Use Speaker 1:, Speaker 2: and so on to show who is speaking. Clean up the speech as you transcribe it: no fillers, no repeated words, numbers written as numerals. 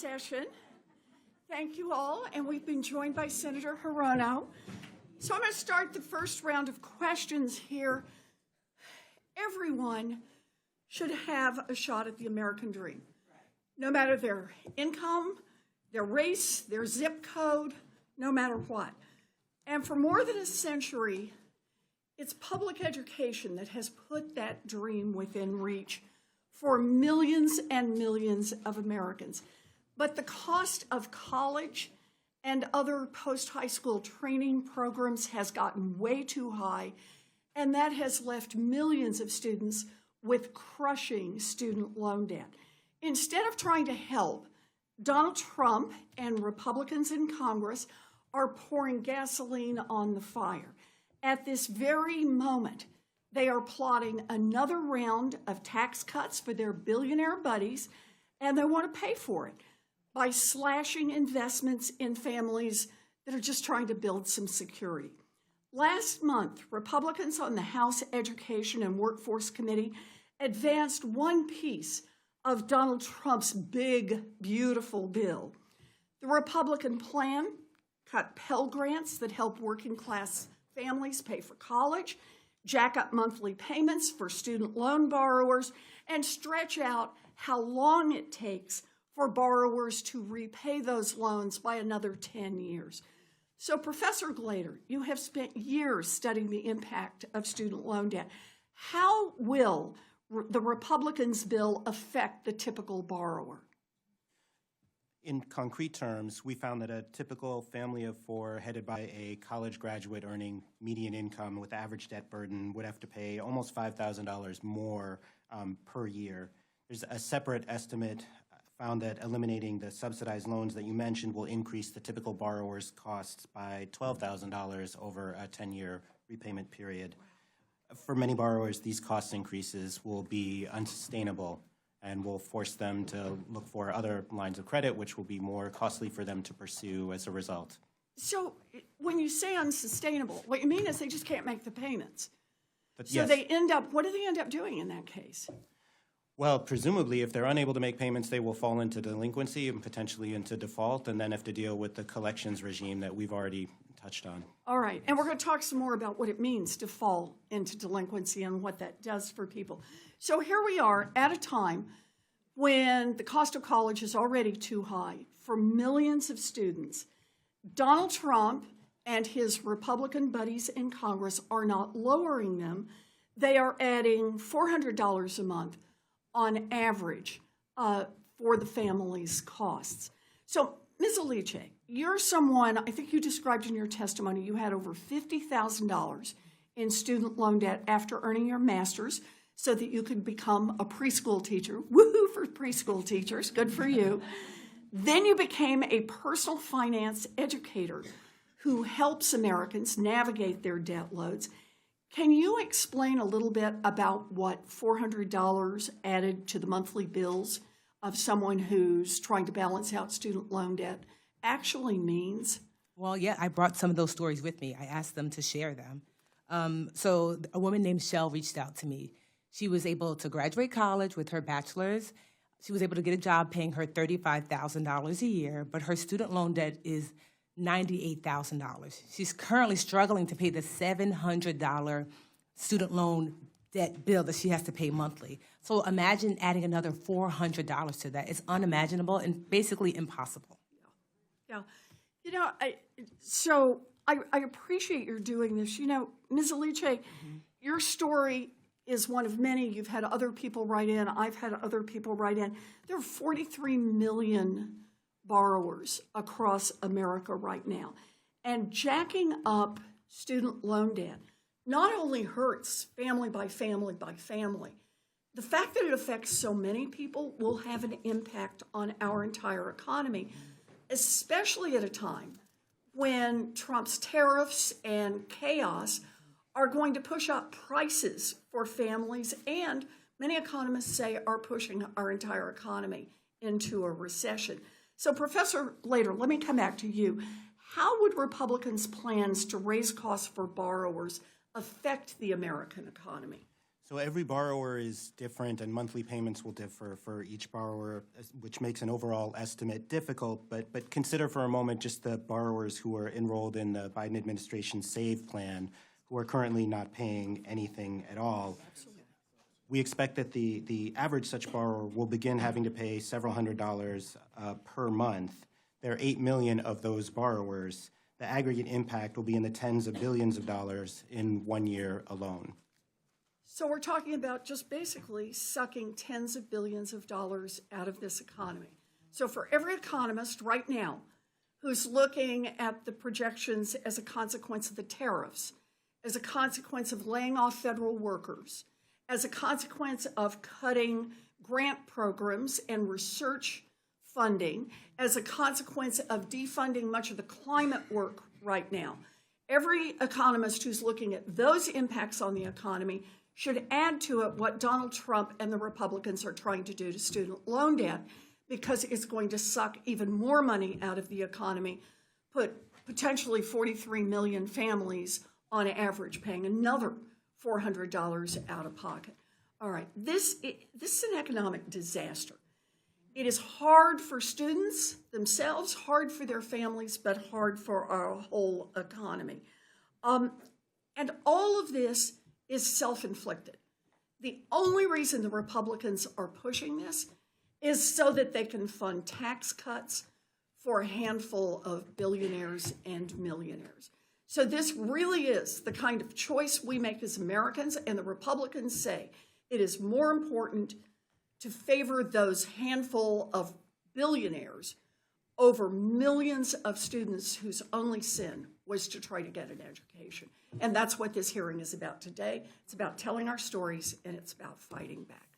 Speaker 1: session. Thank you all, and we've been joined by Senator Hirono. So I'm going to start the first round of questions here. Everyone should have a shot at the American dream, no matter their income, their race, their zip code, no matter what. And for more than a century, it's public education that has put that dream within reach for millions and millions of Americans. But the cost of college and other post-high school training programs has gotten way too high, and that has left millions of students with crushing student loan debt. Instead of trying to help, Donald Trump and Republicans in Congress are pouring gasoline on the fire. At this very moment, they are plotting another round of tax cuts for their billionaire buddies, and they want to pay for it by slashing investments in families that are just trying to build some security. Last month, Republicans on the House Education and Workforce Committee advanced one piece of Donald Trump's big, beautiful bill. The Republican plan cut Pell Grants that help working-class families pay for college, jack up monthly payments for student loan borrowers, and stretch out how long it takes for borrowers to repay those loans by another 10 years. So, Professor Glader, you have spent years studying the impact of student loan debt. How will the Republicans' bill affect the typical borrower?
Speaker 2: In concrete terms, we found that a typical family of four headed by a college graduate earning median income with average debt burden would have to pay almost $5,000 more per year. There's a separate estimate found that eliminating the subsidized loans that you mentioned will increase the typical borrower's costs by $12,000 over a 10-year repayment period. For many borrowers, these cost increases will be unsustainable and will force them to look for other lines of credit, which will be more costly for them to pursue as a result.
Speaker 1: So when you say unsustainable, what you mean is they just can't make the payments.
Speaker 2: But
Speaker 1: so yes. What do they end up doing in that case?
Speaker 2: Well, presumably, if they're unable to make payments, they will fall into delinquency and potentially into default, and then have to deal with the collections regime that we've already touched on.
Speaker 1: All right, and we're going to talk some more about what it means to fall into delinquency and what that does for people. So here we are at a time when the cost of college is already too high for millions of students. Donald Trump and his Republican buddies in Congress are not lowering them. They are adding $400 a month on average for the family's costs. So, Ms. Aliche, you're someone, I think you described in your testimony, you had over $50,000 in student loan debt after earning your master's so that you could become a preschool teacher. Woohoo for preschool teachers, good for you. Then you became a personal finance educator who helps Americans navigate their debt loads. Can you explain a little bit about what $400 added to the monthly bills of someone who's trying to balance out student loan debt actually means?
Speaker 3: Well, yeah, I brought some of those stories with me. I asked them to share them. So a woman named Shell reached out to me. She was able to graduate college with her bachelor's. She was able to get a job paying her $35,000 a year, but her student loan debt is $98,000. She's currently struggling to pay the $700 student loan debt bill that she has to pay monthly. So imagine adding another $400 to that. It's unimaginable and basically impossible.
Speaker 1: Yeah. You know, I appreciate your doing this. You know, Ms. Aliche, your story is one of many. You've had other people write in. I've had other people write in. There are 43 million borrowers across America right now. And jacking up student loan debt not only hurts family by family by family, the fact that it affects so many people will have an impact on our entire economy, especially at a time when Trump's tariffs and chaos are going to push up prices for families, and many economists say are pushing our entire economy into a recession. So, Professor Glader, let me come back to you. How would Republicans' plans to raise costs for borrowers affect the American economy?
Speaker 2: So every borrower is different, and monthly payments will differ for each borrower, which makes an overall estimate difficult. But consider for a moment just the borrowers who are enrolled in the Biden administration SAVE plan, who are currently not paying anything at all. We expect that the average such borrower will begin having to pay several $100s per month. There are 8 million of those borrowers. The aggregate impact will be in the tens of billions of dollars in 1 year alone.
Speaker 1: So we're talking about just basically sucking tens of billions of dollars out of this economy. So for every economist right now who's looking at the projections as a consequence of the tariffs, as a consequence of laying off federal workers, as a consequence of cutting grant programs and research funding, as a consequence of defunding much of the climate work right now, every economist who's looking at those impacts on the economy should add to it what Donald Trump and the Republicans are trying to do to student loan debt, because it's going to suck even more money out of the economy, put potentially 43 million families on average paying another $400 out of pocket. All right, this is an economic disaster. It is hard for students themselves, hard for their families, but hard for our whole economy. And all of this is self-inflicted. The only reason the Republicans are pushing this is so that they can fund tax cuts for a handful of billionaires and millionaires. So this really is the kind of choice we make as Americans, and the Republicans say it is more important to favor those handful of billionaires over millions of students whose only sin was to try to get an education. And that's what this hearing is about today. It's about telling our stories, and it's about fighting back.